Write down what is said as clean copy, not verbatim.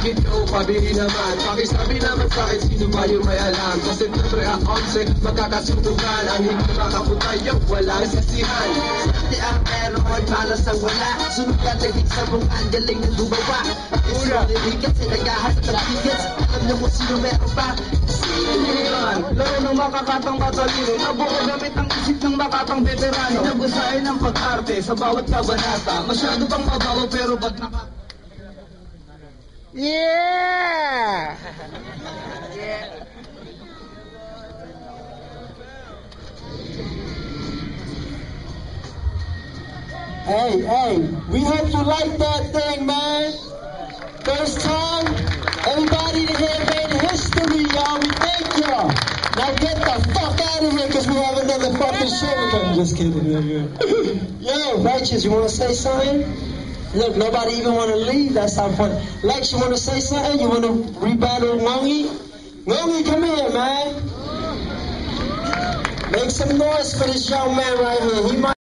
Bakit ka upabili naman? Pakisabi naman sa'kin sino ba yung may alam? Sa September 11, magkakasubukan. Ang hindi makapuntayo, walang sisihan. Swerte ang meron, malas ang wala. Sunod ka naging sabungan, galing ng gumawa. Una, niligat sa nagahas at nabigat. Alam niyo kung sino meron pa. Laro ng makakatang matalino, nabuko gamit ang isip ng makatang veterano. Nagusahin ng pag-arte sa bawat kabanata. Masyado bang mabaho pero ba't naka... Yeah! Hey, we hope you like that thing, man. First time, everybody in here made history, y'all. We thank y'all. Now get the fuck out of here, because we have another fucking show. I'm just kidding. Yo, Righteous, you want to say something? Look, nobody even want to leave. That's how fun. Lex, you want to say something? You want to rebattle Ngongi? Ngongi, come here, man. Make some noise for this young man right here. He might